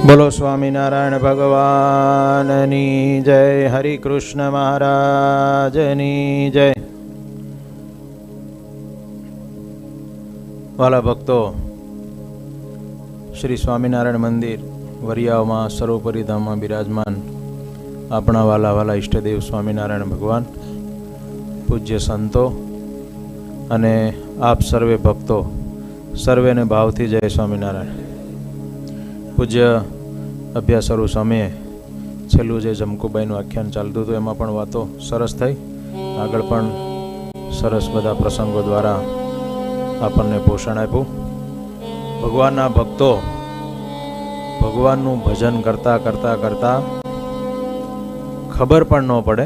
બોલો સ્વામિનારાયણ ભગવાનની જય. હરિ કૃષ્ણ મહારાજની જય. વાલા ભક્તો, શ્રી સ્વામિનારાયણ મંદિર વરિયાઓમાં સર્વોપરી ધામમાં બિરાજમાન આપણા વાલા વાલા ઈષ્ટદેવ સ્વામિનારાયણ ભગવાન, પૂજ્ય સંતો અને આપ સર્વે ભક્તો, સર્વેને ભાવથી જય સ્વામિનારાયણ. પૂજ્ય અભ્યાસ શરૂ સમયે છેલ્લું જે જમકુબાઈનું આખ્યાન ચાલતું હતું એમાં પણ વાતો સરસ થઈ. આગળ પણ સરસ બધા પ્રસંગો દ્વારા આપણને પોષણ આપ્યું. ભગવાનના ભક્તો ભગવાનનું ભજન કરતા કરતા કરતા ખબર પણ ન પડે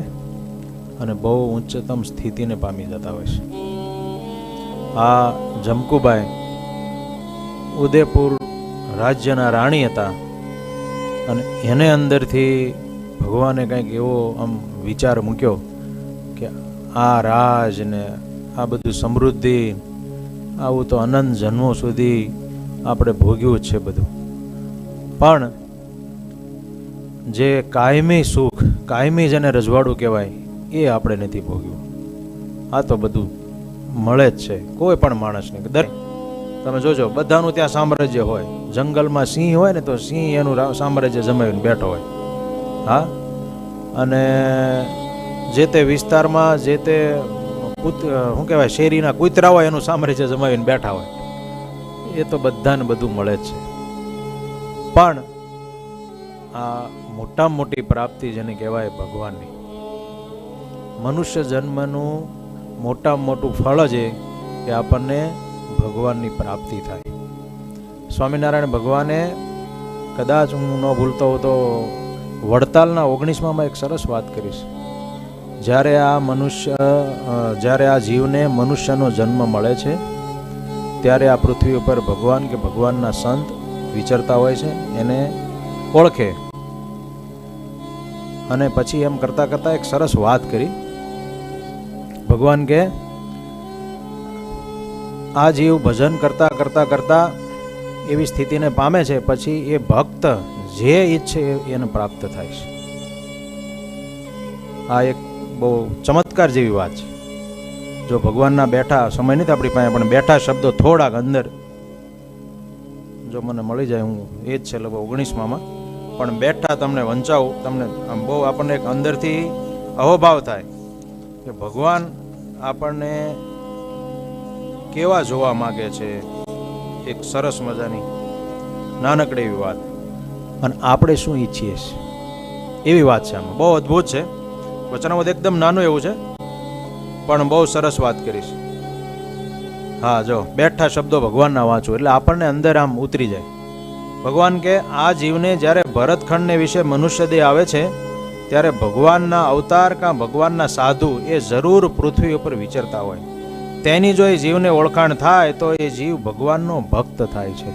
અને બહુ ઉચ્ચતમ સ્થિતિને પામી જતા હોય છે. આ જમકુબાઈ ઉદયપુર રાજ્યના રાણી હતા અને એને અંદરથી ભગવાને કંઈક એવો આમ વિચાર મૂક્યો કે આ રાજ ને આ બધું સમૃદ્ધિ, આવું તો અનંત જન્મો સુધી આપણે ભોગ્યું જ છે બધું, પણ જે કાયમી સુખ, કાયમી જેને રજવાડું કહેવાય, એ આપણે નથી ભોગ્યું. આ તો બધું મળે જ છે કોઈ પણ માણસને. દરેક તમે જોજો, બધાનું ત્યાં સામ્રાજ્ય હોય. જંગલમાં સિંહ હોય ને તો સિંહ એનું સામ્રાજ્ય જમાવીને બેઠો હોય. હા, અને જે તે વિસ્તારમાં જે તે શું કહેવાય શેરીના કૂતરા હોય એનું સામ્રાજ્ય જમાવીને બેઠા હોય. એ તો બધાને બધું મળે જ છે. પણ આ મોટામાં મોટી પ્રાપ્તિ જેને કહેવાય ભગવાનની, મનુષ્ય જન્મનું મોટામાં મોટું ફળ જ એ કે આપણને ભગવાનની પ્રાપ્તિ થાય. સ્વામિનારાયણ ભગવાને, કદાચ હું ન ભૂલતો હોઉં તો વડતાલના 19માં એક સરસ વાત કરીશ. જ્યારે આ જીવને મનુષ્યનો જન્મ મળે છે ત્યારે આ પૃથ્વી ઉપર ભગવાન કે ભગવાનના સંત વિચરતા હોય છે, એને ઓળખે. અને પછી એમ કરતા કરતા એક સરસ વાત કરી. ભગવાન કે આ જીવ ભજન કરતા કરતા કરતા એવી સ્થિતિને પામે છે, પછી એ ભક્ત જે ઈચ્છે એને પ્રાપ્ત થાય છે. આ એક બહુ ચમત્કાર જેવી વાત છે. જો ભગવાનના બેઠા સમય નથી આપણી પાસે, પણ બેઠા શબ્દો થોડાક અંદર જો મને મળી જાય, હું એ જ છે લગભગ 19માં, પણ બેઠા તમને વંચાવું, તમને આમ બહુ આપણને એક અંદરથી અહોભાવ થાય કે ભગવાન આપણને કેવા જોવા માગે છે. એક સરસ મજાની નાનકડી એવી વાત, અને આપણે શું ઈચ્છીએ છીએ એવી વાત છે. આમાં બહુ અદ્ભુત છે. વચનામૃત એકદમ નાનું એવું છે, પણ બહુ સરસ વાત કરીશ. હા, જો બેઠા શબ્દો ભગવાનના વાંચો એટલે આપણને અંદર આમ ઉતરી જાય. ભગવાન કે આ જીવને જ્યારે ભરતખંડને વિશે મનુષ્ય દેહ આવે છે ત્યારે ભગવાનના અવતાર કાં ભગવાનના સાધુ એ જરૂર પૃથ્વી ઉપર વિચરતા હોય. તેની જો એ જીવને ઓળખાણ થાય તો એ જીવ ભગવાનનો ભક્ત થાય છે.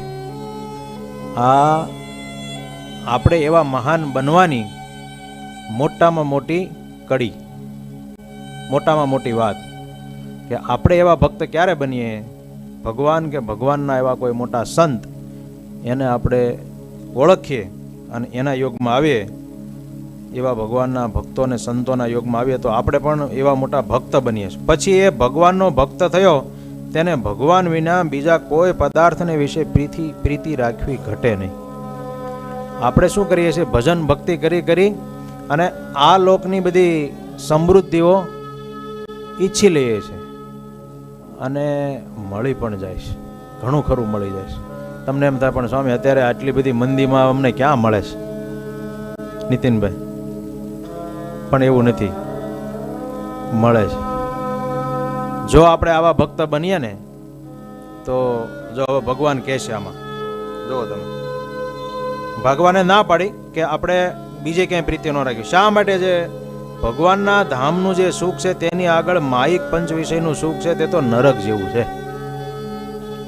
આ આપણે એવા મહાન બનવાની મોટામાં મોટી કડી, મોટામાં મોટી વાત કે આપણે એવા ભક્ત ક્યારે બનીએ? ભગવાન કે ભગવાનના એવા કોઈ મોટા સંત એને આપણે ઓળખીએ અને એના યોગમાં આવીએ, એવા ભગવાનના ભક્તોને સંતોના યોગમાં આવીએ તો આપણે પણ એવા મોટા ભક્ત બનીએ. પછી એ ભગવાનનો ભક્ત થયો, તેને ભગવાન વિના બીજા કોઈ પદાર્થને વિશે પ્રીતિ રાખવી ઘટે નહીં. આપણે શું કરીએ છીએ? ભજન ભક્તિ કરી કરી અને આ લોકની બધી સમૃદ્ધિઓ ઈચ્છી લઈએ છીએ અને મળી પણ જાય છે, ઘણું ખરું મળી જાય છે. તમને એમ થાય પણ સ્વામી અત્યારે આટલી બધી મંદીમાં અમને ક્યાં મળે છે? નીતિનભાઈ, પણ એવું નથી, મળે છે. જો આપણે આવા ભક્ત બનીએ ને તો જો હવે ભગવાન કહે છે આમાં, જો તમે ભગવાને ના પાડી કે આપણે બીજે ક્યાંય પ્રીતિ ન રાખી. શા માટે? છે ભગવાનના ધામનું જે સુખ છે તેની આગળ માયિક પંચ વિષયનું સુખ છે તે તો નરક જેવું છે.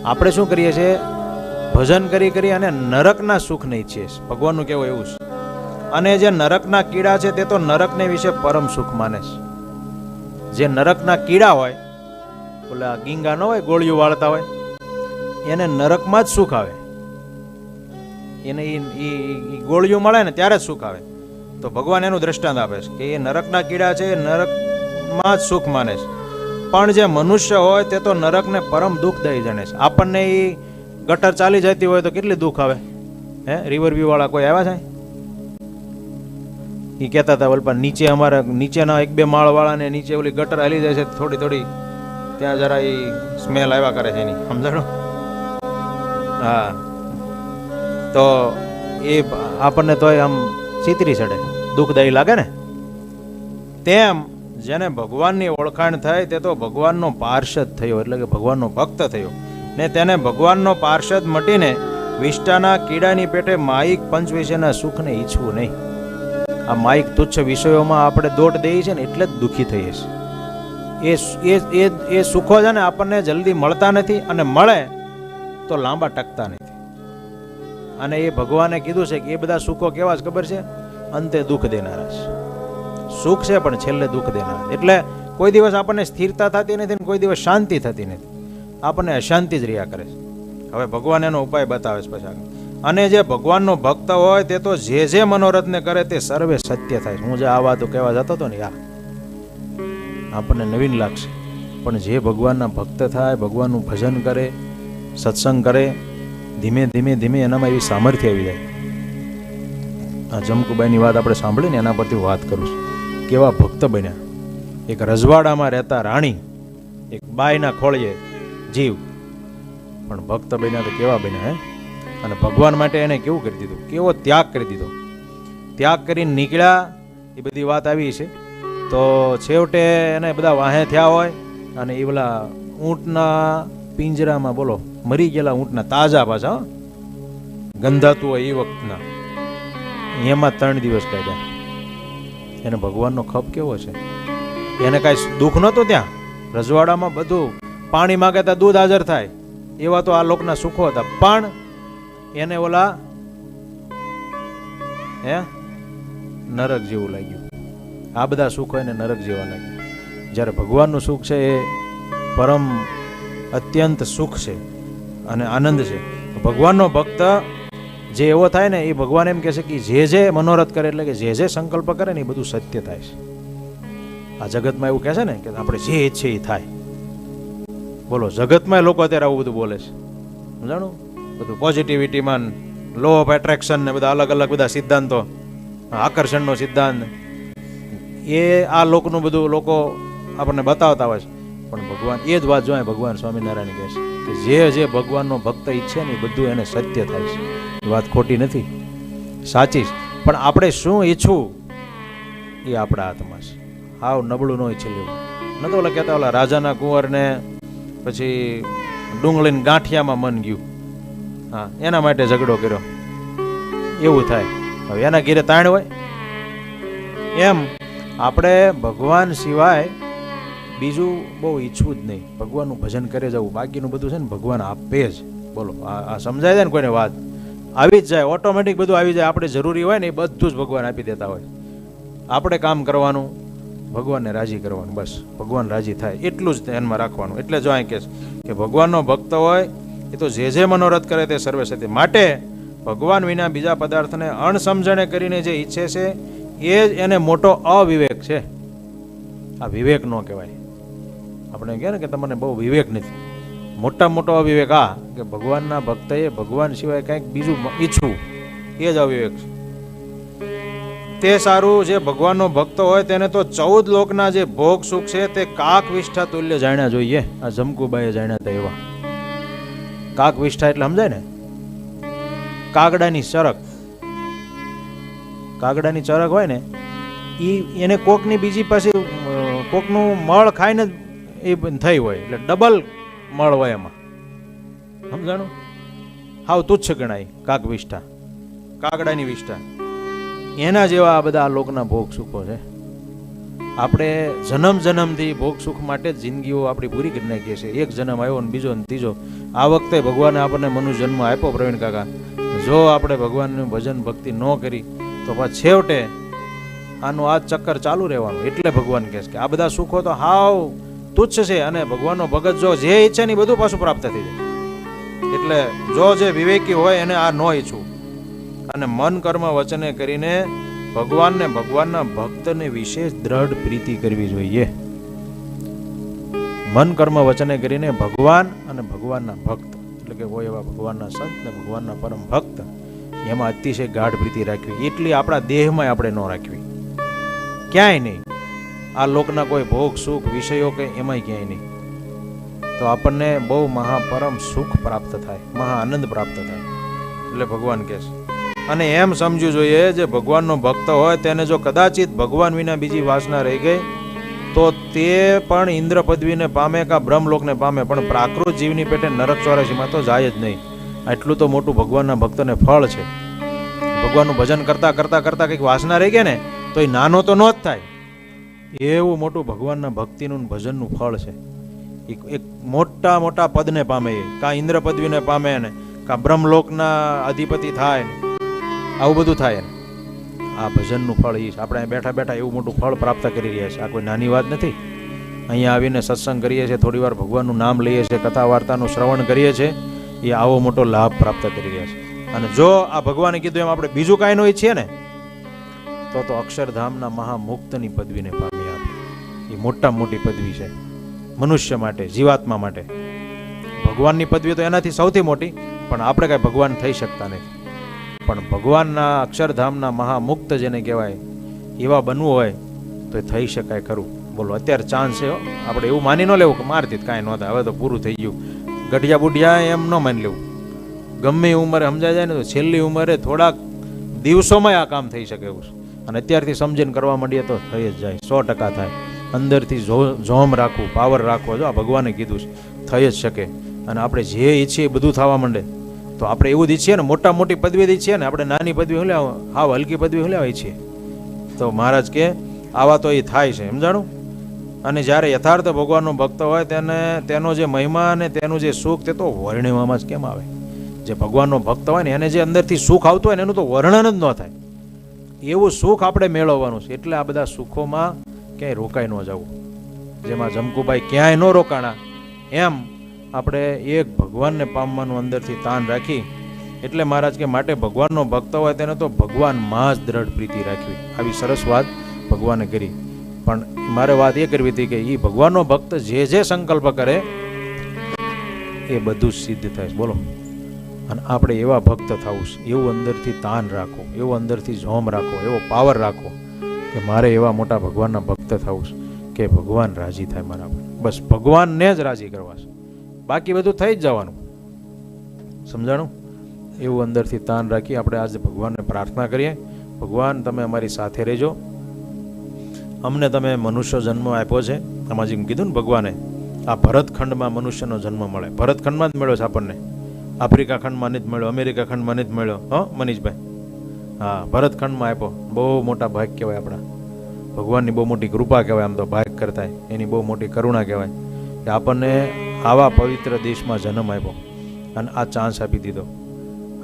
આપણે શું કરીએ છીએ? ભજન કરી કરી અને નરકના સુખને ઈચ્છીએ. ભગવાનનું કહેવું એવું છે. અને જે નરકના કીડા છે તે તો નરકને વિશે પરમ સુખ માને છે. જે નરકના કીડા હોય, ઓલા ગીંગા ન હોય, ગોળીઓ વાળતા હોય, એને નરકમાં જ સુખ આવે. એને એ ગોળીઓ મળે ને ત્યારે જ સુખ આવે. તો ભગવાન એનું દ્રષ્ટાંત આપે છે કે એ નરકના કીડા છે, એ નરકમાં જ સુખ માને છે. પણ જે મનુષ્ય હોય તે તો નરકને પરમ દુઃખદાયી જાણે છે. આપણને એ ગટર ચાલી જતી હોય તો કેટલી દુઃખ આવે. રિવર વ્યૂ વાળા કોઈ આવ્યા છે? એ કહેતા હતા ઓલપા નીચે અમારા નીચેના 1-2 માળ વાળાને નીચે ઓલી ગટર હાલી જાય છે થોડી થોડી, ત્યાં જરા એ સ્મેલ આવ્યા કરે છે એની, સમજાણો? હા, તો એ આપણને તોય આમ ચીતરી ચડે, દુઃખદાયી લાગે ને. તેમ જેને ભગવાનની ઓળખાણ થાય તે તો ભગવાનનો પાર્ષદ થયો, એટલે કે ભગવાનનો ભક્ત થયો, ને તેને ભગવાનનો પાર્ષદ મટીને વિષ્ટાના કીડાની પેટે માયિક પંચ વિષયના સુખને ઈચ્છવું નહીં. આ માયિક તુચ્છ વિષયોમાં આપણે દોટ દઈએ છીએ ને એટલે જ દુઃખી થઈએ છીએ. એ સુખો છે ને આપણને જલ્દી મળતા નથી, અને મળે તો લાંબા ટકતા નથી. અને એ ભગવાને કીધું છે કે એ બધા સુખો કેવા છે ખબર છે? અંતે દુઃખ દેનારા છે. સુખ છે પણ છેલ્લે દુઃખ દેનારા. એટલે કોઈ દિવસ આપણને સ્થિરતા થતી નથી ને કોઈ દિવસ શાંતિ થતી નથી, આપણને અશાંતિ જ રહ્યા કરે છે. હવે ભગવાન એનો ઉપાય બતાવે છે પછી આગળ. અને જે ભગવાનનો ભક્ત હોય તે તો જે મનોરથને કરે તે સર્વે સત્ય થાય. હું જે આ વાતો કહેવા જતો હતો ને, આપણને નવીન લાગશે, પણ જે ભગવાનના ભક્ત થાય, ભગવાનનું ભજન કરે, સત્સંગ કરે, ધીમે ધીમે ધીમે એનામાં એવી સામર્થ્ય આવી જાય. આ જમકુબાઈની વાત આપણે સાંભળી ને એના પરથી વાત કરું છું. કેવા ભક્ત બન્યા. એક રજવાડામાં રહેતા રાણી, એક બાઈના ખોળીએ જીવ, પણ ભક્ત બન્યા તો કેવા બન્યા હે. અને ભગવાન માટે એને કેવું કરી દીધું, કેવો ત્યાગ કરી દીધો. ત્યાગ કરીને નીકળ્યા, એ બધી વાત આવી છે. તો છેવટે એને બધા વાહે થયા હોય, અને એ પેલા ઊંટના પિંજરામાં, બોલો, મરી ગયેલા ઊંટના તાજા પાછા ગંધાતું હોય એ વખતના, એમાં 3 દિવસ કાઢ્યા. એને ભગવાનનો ખપ કેવો છે. એને કાંઈ દુઃખ નહોતું. ત્યાં રજવાડામાં બધું પાણી માગે તો દૂધ હાજર થાય, એવા તો આ લોકના સુખો હતા. પણ એને ઓલા નરક જેવું લાગ્યું. આ બધા સુખો એને નરક જેવા લાગ્યું. જ્યારે ભગવાનનું સુખ છે એ પરમ અત્યંત સુખ છે અને આનંદ છે. ભગવાનનો ભક્ત જે એવો થાય ને, એ ભગવાન એમ કહે છે કે જે મનોરથ કરે, એટલે કે જે સંકલ્પ કરે ને એ બધું સત્ય થાય છે. આ જગતમાં એવું કહે છે ને કે આપણે જે ઈચ્છે એ થાય. બોલો, જગતમાં લોકો અત્યારે આવું બધું બોલે છે, સમજાણું? બધું પોઝિટિવિટીમાં, લો ઓફ એટ્રેક્શન ને બધા અલગ અલગ બધા સિદ્ધાંતો, આકર્ષણનો સિદ્ધાંત, એ આ લોકનું બધું લોકો આપણને બતાવતા હોય છે. પણ ભગવાન એ જ વાત જોઈએ, ભગવાન સ્વામિનારાયણ કહે છે કે જે ભગવાનનો ભક્ત ઈચ્છે ને એ બધું એને સત્ય થાય છે. એ વાત ખોટી નથી, સાચી છે. પણ આપણે શું ઈચ્છવું એ આપણા હાથમાં છે. હાવ નબળું ન ઈચ્છે લેવું. ન તો ઓલા કહેતા ઓલા રાજાના કુંવરને પછી ડુંગળીને ગાંઠિયામાં મન ગયું, હા, એના માટે ઝઘડો કર્યો, એવું થાય. હવે એના ઘેરે તાણ હોય. એમ આપણે ભગવાન સિવાય બીજું બહુ ઈચ્છવું જ નહીં. ભગવાનનું ભજન કરે જવું, બાકીનું બધું છે ને ભગવાન આપે જ. બોલો, આ સમજાય છે ને કોઈને વાત? આવી જ જાય, ઓટોમેટિક બધું આવી જાય. આપણે જરૂરી હોય ને એ બધું જ ભગવાન આપી દેતા હોય. આપણે કામ કરવાનું, ભગવાનને રાજી કરવાનું, બસ. ભગવાન રાજી થાય એટલું જ ધ્યાનમાં રાખવાનું. એટલે જો અહીં કહે કે ભગવાનનો ભક્ત હોય એ તો જે મનોરથ કરે તે સર્વે સત્ય. માટે ભગવાન વિના બીજા પદાર્થને અણસમજણે કરીને જે ઈચ્છે છે એ જ એને મોટો અવિવેક છે. આ વિવેક ન કહેવાય. આપણે કહે ને કે તમને બહુ વિવેક નથી. મોટામાં મોટો અવિવેક આ કે ભગવાનના ભક્તએ ભગવાન સિવાય કંઈક બીજું ઈચ્છવું, એ જ અવિવેક છે. તે સારું, જે ભગવાનનો ભક્ત હોય તેને તો 14 લોકના જે ભોગ સુખ છે તે કાક વિષ્ઠા તુલ્ય જાણ્યા જોઈએ. આ જમકુબાઈએ જાણ્યા હતા એવા. કાક વિષ્ઠા એટલે સમજાય ને? કાગડાની ચરક. કાગડાની ચરક હોય ને, એને કોકની બીજી પાસે કોકનું મળ ખાઈને એ થઈ હોય, એટલે ડબલ મળ હોય એમાં, સમજાણું? હાવ તુચ્છ ગણાય કાક વિષ્ઠા, કાગડાની વિષ્ઠા. એના જેવા આ બધા લોકના ભોગ સુખો છે. આપણે જન્મથી ભોગ સુખ માટે જ જિંદગીઓ આપણી પૂરી કરી નાખીએ છીએ. એક જન્મ આવ્યો ને બીજો ને ત્રીજો. આ વખતે ભગવાને આપણને મનુષ્ય જન્મ આપ્યો, પ્રવીણ કાકા. જો આપણે ભગવાનનું ભજન ભક્તિ ન કરી તો પાછું છેવટે આનું આ ચક્કર ચાલુ રહેવાનું. એટલે ભગવાન કહે છે કે આ બધા સુખો તો હાવ તુચ્છ છે, અને ભગવાનનો ભગત જો જે ઈચ્છે ને બધું પાછું પ્રાપ્ત થઈ જાય. એટલે જો જે વિવેકી હોય એને આ ન ઈચ્છવું. અને મન કર્મ વચને કરીને ભગવાનને ભગવાનના ભક્તને વિશેષ દ્રઢ પ્રીતિ કરવી જોઈએ. મન કર્મ વચને કરીને ભગવાન અને ભગવાનના ભક્ત એટલે કે કોઈ એવા ભગવાનના સંત ને ભગવાનના પરમ ભક્ત એમાં અતિશય ગાઢ પ્રીતિ રાખવી. એટલી આપણા દેહમાં આપણે ન રાખવી, ક્યાંય નહીં. આ લોકના કોઈ ભોગ સુખ વિષયો કે એમાંય ક્યાંય નહીં. તો આપણને બહુ મહાપરમ સુખ પ્રાપ્ત થાય, મહા આનંદ પ્રાપ્ત થાય. એટલે ભગવાન કહે છે. અને એમ સમજવું જોઈએ જે ભગવાનનો ભક્ત હોય તેને જો કદાચિત ભગવાન વિના બીજી વાસના રહી ગઈ તો તે પણ ઇન્દ્ર પદવીને પામે કા બ્રહ્મલોકને પામે, પણ પ્રાકૃત જીવની પેટે નરક 84માં તો જાય જ નહીં. આટલું તો મોટું ભગવાનના ભક્તને ફળ છે. ભગવાનનું ભજન કરતા કરતા કરતા કંઈક વાસના રહી ગઈ ને તો એ નાનો તો ન જ થાય. એવું મોટું ભગવાનના ભક્તિનું ભજનનું ફળ છે. એક મોટા મોટા પદને પામે, કાં ઇન્દ્ર પદવીને પામે ને કાં બ્રહ્મલોકના અધિપતિ થાય, આવું બધું થાય ને આ ભજનનું ફળ એ છે. આપણે બેઠા બેઠા એવું મોટું ફળ પ્રાપ્ત કરી રહ્યા છીએ. આ કોઈ નાની વાત નથી. અહીંયા આવીને સત્સંગ કરીએ છીએ, થોડી વાર ભગવાનનું નામ લઈએ છીએ, કથા વાર્તાનું શ્રવણ કરીએ છીએ, એ આવો મોટો લાભ પ્રાપ્ત કરી રહ્યા છે. અને જો આ ભગવાને કીધું એમ આપણે બીજું કાંઈ ન ઈચ્છીએ ને તો અક્ષરધામના મહામુક્તની પદવીને પામી આપે. એ મોટામાં મોટી પદવી છે મનુષ્ય માટે, જીવાત્મા માટે. ભગવાનની પદવી તો એનાથી સૌથી મોટી, પણ આપણે કાંઈ ભગવાન થઈ શકતા નથી. પણ ભગવાનના અક્ષરધામના મહામુક્ત જેને કહેવાય એવા બનવું હોય તો એ થઈ શકાય ખરું. બોલો, અત્યારે ચાન્સ છે. આપણે એવું માની ન લેવું કે મારથી કાંઈ ન થાય, હવે તો પૂરું થઈ ગયું, ગઢિયા બુઢિયા એમ ન માની લેવું. ગમે એ ઉંમરે સમજાય જાય ને તો છેલ્લી ઉંમરે થોડાક દિવસોમાં આ કામ થઈ શકે એવું છે. અને અત્યારથી સમજીને કરવા માંડીએ તો થઈ જ જાય, 100% થાય. અંદરથી જોમ રાખવું, પાવર રાખવો, જો આ ભગવાને કીધું છે, થઈ જ શકે. અને આપણે જે ઈચ્છીએ બધું થવા માંડે. તો આપણે એવું જ ઈચ્છીએ ને, મોટા મોટી પદવી ઈચ્છીએ ને, આપણે નાની પદવી હું લેવા, હાવ હલકી પદવી હું લેવા ઈચ્છીએ. તો મહારાજ કે આવા તો એ થાય છે, સમજાણું. અને જ્યારે યથાર્થ ભગવાનનો ભક્ત હોય તેને તેનો જે મહિમા અને તેનું જે સુખ તે તો વર્ણવવામાં જ કેમ આવે. જે ભગવાનનો ભક્ત હોય ને એને જે અંદરથી સુખ આવતું હોય ને એનું તો વર્ણન જ ન થાય. એવું સુખ આપણે મેળવવાનું છે. એટલે આ બધા સુખોમાં ક્યાંય રોકાઈ ન જવું. જેમાં જમકુભાઈ ક્યાંય ન રોકાણા એમ આપણે એક ભગવાનને પામવાનું અંદરથી તાન રાખી. એટલે મહારાજ કે માટે ભગવાનનો ભક્ત હોય તેને તો ભગવાનમાં જ દ્રઢ પ્રીતિ રાખવી. આવી સરસ વાત ભગવાને કરી. પણ મારે વાત એ કરવી હતી કે એ ભગવાનનો ભક્ત જે જે સંકલ્પ કરે એ બધું જ સિદ્ધ થાય. બોલો, અને આપણે એવા ભક્ત થવું, એવું અંદરથી તાન રાખો, એવું અંદરથી જોમ રાખો, એવો પાવર રાખો કે મારે એવા મોટા ભગવાનના ભક્ત થવું કે ભગવાન રાજી થાય મારા. બસ ભગવાનને જ રાજી કરવા છે, બાકી બધું થઈ જ જવાનું. સમજાણું? એવું અંદરથી તાન રાખી આપણે આજે ભગવાનને પ્રાર્થના કરીએ. ભગવાન, તમે અમારી સાથે રહેજો. અમને તમે મનુષ્ય જન્મ આપ્યો છે. આમાં જેમ કીધું ને ભગવાને, આ ભરતખંડમાં મનુષ્યનો જન્મ મળે. ભરતખંડમાં જ મળ્યો છે આપણને, આફ્રિકા ખંડમાં નથી મળ્યો, અમેરિકા ખંડમાં નથી મળ્યો. મનીષભાઈ, હા, ભરતખંડમાં આપ્યો. બહુ મોટા ભાગ કહેવાય આપણા. ભગવાનની બહુ મોટી કૃપા કહેવાય. આમ તો ભાગ કરતા એની બહુ મોટી કરુણા કહેવાય કે આપણને આવા પવિત્ર દેશમાં જન્મ આપ્યો અને આ ચાન્સ આપી દીધો.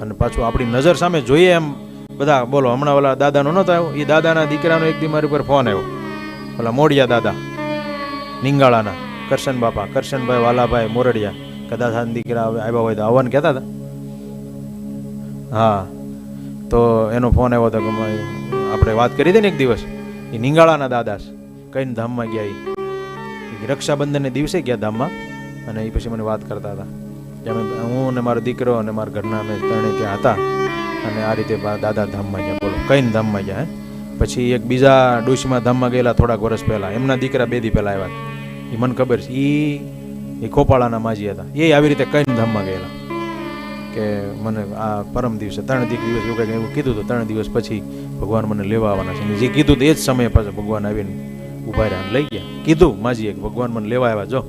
અને પાછું આપણી નજર સામે જોઈએ એમ બધા. બોલો, હમણાં ઓલા દાદાનો નહોતો આવ્યો, એ દાદાના દીકરાનો એક દી મારી ઉપર ફોન આવ્યો. ઓલા મોડિયા દાદા નિંગાળાના કરશન બાપા, કરશનભાઈ વાલાભાઈ મોરડિયા, કદાચ આ દીકરા આવ્યા હોય તો આવવાનું કહેતા હતા. હા, તો એનો ફોન આવ્યો હતો કે આપણે વાત કરી હતી ને એક દિવસ. એ નિંગાળાના દાદા કઈને ધામમાં ગયા. એ રક્ષાબંધનને દિવસે ગયા ધામમાં. અને એ પછી મને વાત કરતા હતા કે અમે, હું અને મારો દીકરો અને મારા ઘરના અમે ત્રણે ત્યાં હતા અને આ રીતે દાદા ધામમાં ગયા. બોલો, કઈને ધામમાં ગયા. પછી એક બીજા ડોશીમાં ધામમાં ગયેલા થોડાક વર્ષ પહેલાં. એમના દીકરા 2 દી પહેલાં આવ્યા. એ મને ખબર છે. એ ખોપાળાના માજી હતા. એ આવી રીતે કઈને ધામમાં ગયેલા કે મને આ પરમ દિવસે 3 દિવસ એવું કંઈક એવું કીધું હતું. 3 દિવસ પછી ભગવાન મને લેવા આવવાના છે. જે કીધું તો એ જ સમયે પાછા ભગવાન આવીને ઉભા રહ્યા લઈ ગયા. કીધું માજીએ કે ભગવાન મને લેવા આવ્યા, જો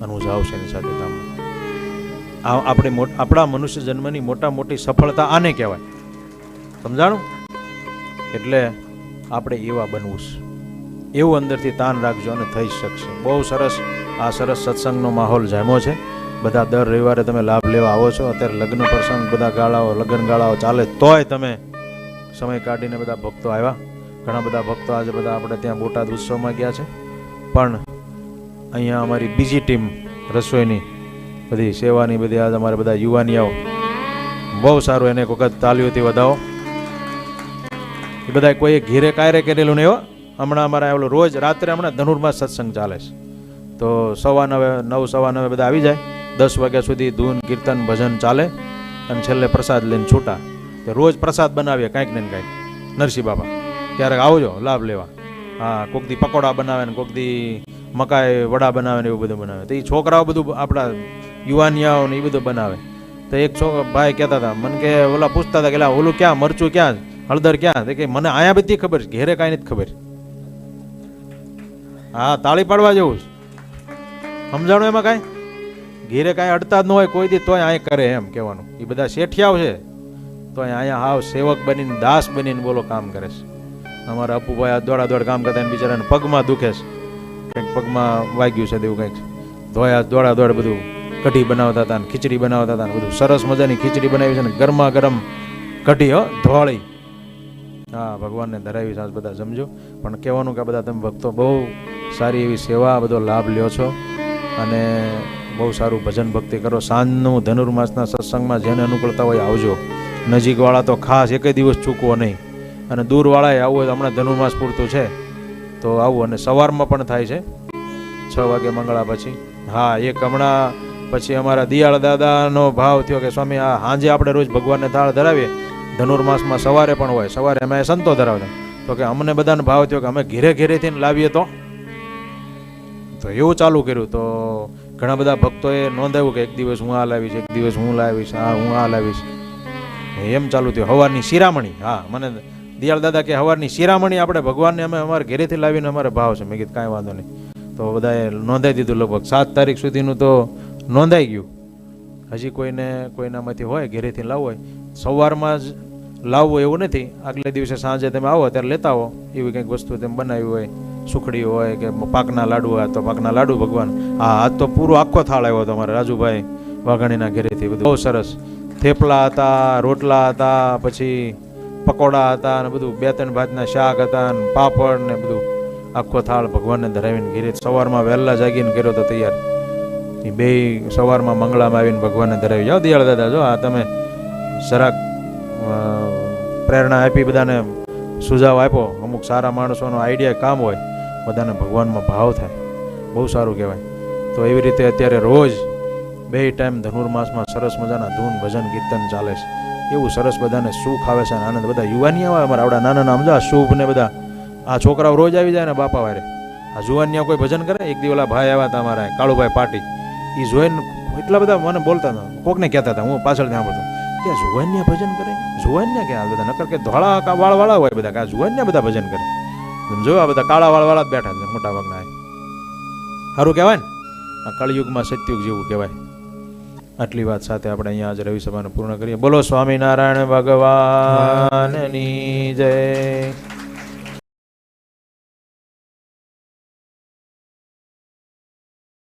અને હું જાઉં છું એની સાથે ધામમાં. આપણે આપણા મનુષ્ય જન્મની મોટા મોટી સફળતા આને કહેવાય. સમજાણું? એટલે આપણે એવા બનવું છે. એવું અંદરથી તાન રાખજો અને થઈ શકશે. બહુ સરસ. આ સરસ સત્સંગનો માહોલ જામ્યો છે. બધા દર રવિવારે તમે લાભ લેવા આવો છો. અત્યારે લગ્ન પ્રસંગ બધા ગાળાઓ, લગ્ન ગાળાઓ ચાલે તોય તમે સમય કાઢીને બધા ભક્તો આવ્યા. ઘણા બધા ભક્તો આજે બધા આપણે ત્યાં બોટાદ ઉત્સવમાં ગયા છે. પણ અહીંયા અમારી બીજી ટીમ રસોઈની બધી સેવાની બધી આજે અમારે બધા યુવાનીઓ બહુ સારું. એને એક વખત તાલીઓથી વધાવો. એ બધા કોઈ ઘેરે કાયરે કરેલું નહીં હો. હમણાં અમારા ઓલો રોજ રાત્રે હમણાં ધનુર્માસ સત્સંગ ચાલે છે, તો 9:15 9:15 બધા આવી જાય. 10 વાગ્યા સુધી ધૂન કીર્તન ભજન ચાલે અને છેલ્લે પ્રસાદ લઈને છૂટા. તો રોજ પ્રસાદ બનાવીએ કાંઈક ને કાંઈક. નરસિંહ બાબા ક્યારેક આવજો લાભ લેવા. હા, કોક દી પકોડા બનાવે ને કોક દી મકાઈ વડા બનાવે ને એવું બધું બનાવે. તો એ છોકરાઓ બધું આપણા યુવાનિયાઓ ને એ બધું બનાવે. તો એક ભાઈ કહેતા હતા મને કે ઓલા પૂછતા હતા કે ઓલું ક્યાં મરચું ક્યાં હળદર ક્યાં? કે મને આયા બધી ખબર છે, ઘેરે કાંઈ નથી ખબર. હા, તાળી પાડવા જેવું સમજાણું એમાં કાંઈ. ઘેરે કાંઈ અડતા જ ન હોય કોઈ દી તોય અહીંયા કરે એમ કહેવાનું. એ બધા શેઠિયાઓ છે તો અહીંયા હાવ સેવક બનીને દાસ બનીને બોલો કામ કરે છે. અમારા અપુભાઈ આ દોડ કામ કરતા એને બિચારાને પગમાં દુખે છે, કંઈક પગમાં વાગ્યું છે તેવું કંઈક. દોડ બધું કઢી બનાવતા હતા ને ખીચડી બનાવતા હતા ને બધું સરસ મજાની ખીચડી બનાવી છે ને ગરમા ગરમ કઢી હો ધોળી. હા, ભગવાનને ધરાવી સાંજ બધા સમજો. પણ કહેવાનું કે બધા તમે ભક્તો બહુ સારી એવી સેવા બધો લાભ લ્યો છો અને બહુ સારું ભજન ભક્તિ કરો. સાંજનું ધનુર્માસના સત્સંગમાં જેને અનુકૂળતા હોય આવજો. નજીકવાળા તો ખાસ એક દિવસ ચૂકવો નહીં, અને દૂરવાળાએ આવવું હોય તો હમણાં ધનુર્માસ પૂરતું છે તો આવું. અને સવારમાં પણ થાય છે 6 વાગે મંગળા પછી. હા, એક હમણાં પછી અમારા દિયાળ દાદાનો ભાવ થયો કે સ્વામી આ સાંજે આપણે રોજ ભગવાનને થાળ ધરાવીએ, ધનુર્માસમાં સવારે પણ હોય, સવારે અમે સંતો ધરાવતા. તો કે અમને બધાનો ભાવ થયો કે અમે ઘેરેથી લાવીએ તો એવું ચાલુ કર્યું. તો ઘણા બધા ભક્તોએ નોંધાવ્યું કે એક દિવસ હું આ લાવીશ, એક દિવસ હું લાવીશ, હું આ લાવીશ, એમ ચાલુ થયું. હવારની શિરામણી, હા, મને દિયાળ દાદા કે હવારની શિરામણી આપણે ભગવાનને અમે અમારે ઘરેથી લાવીને અમારે ભાવ છે. મેં કીધું કાંઈ વાંધો નહીં. તો બધાએ નોંધાઈ દીધું. લગભગ 7 તારીખ સુધીનું તો નોંધાઈ ગયું. હજી કોઈનામાંથી હોય ઘરેથી લાવવું હોય સવારમાં જ લાવવું એવું નથી. આગલે દિવસે સાંજે તમે આવો ત્યારે લેતા આવો. એવી કંઈક વસ્તુ તમે બનાવી હોય, સુખડી હોય કે પાકના લાડુ હોય તો પાકના લાડુ ભગવાન. હા, આજ તો પૂરો આખો થાળ આવ્યો હતો અમારે રાજુભાઈ વાઘાણીના ઘરેથી. બધું બહુ સરસ. થેપલા હતા, રોટલા હતા, પછી પકોડા હતા ને બધું 2-3 ભાતના શાક હતા ને પાપડ ને બધું. આખો થાળ ભગવાનને ધરાવીને ઘેરે સવારમાં વહેલા જાગીને કર્યો તો તૈયાર. એ બે સવારમાં મંગળામાં આવીને ભગવાનને ધરાવી જાઓ. દિયાળ દાદા જો આ તમે જરાક પ્રેરણા આપી, બધાને સુઝાવ આપ્યો. અમુક સારા માણસોનો આઈડિયા કામ હોય, બધાને ભગવાનમાં ભાવ થાય, બહુ સારું કહેવાય. તો એવી રીતે અત્યારે રોજ 2 ટાઈમ ધનુર્માસમાં સરસ મજાના ધૂન ભજન કીર્તન ચાલે છે. એવું સરસ બધાને સુખ આવે છે, આનંદ. બધા યુવાની આવે અમારા આવડા નાના સમજા શુભ ને બધા. આ છોકરાઓ રોજ આવી જાય ને બાપા વારે. આ જુવાનિયા કોઈ ભજન કરે. એક દી ઓલા ભાઈ આવ્યા હતા અમારા કાળુભાઈ પાટી, એ જોઈને એટલા બધા મને બોલતા હતા, કોકને કહેતા હતા, હું પાછળથી સાંભળતો કે જુવાનિયા ભજન કરે. જુવાનિયા કે આ બધા નકર કે ધોળા વાળવાળા હોય બધા, કે આ જુવાનિયા બધા ભજન કરે. જો આ બધા કાળા વાળવાળા જ બેઠા છે મોટા ભાગના. સારું કહેવાય ને, આ કળિયુગમાં સત્યુગ જેવું કહેવાય. આટલી વાત સાથે આપણે અહીંયા આજ રવિ સભાને પૂર્ણ કરીએ. બોલો સ્વામિનારાયણ ભગવાનની જય.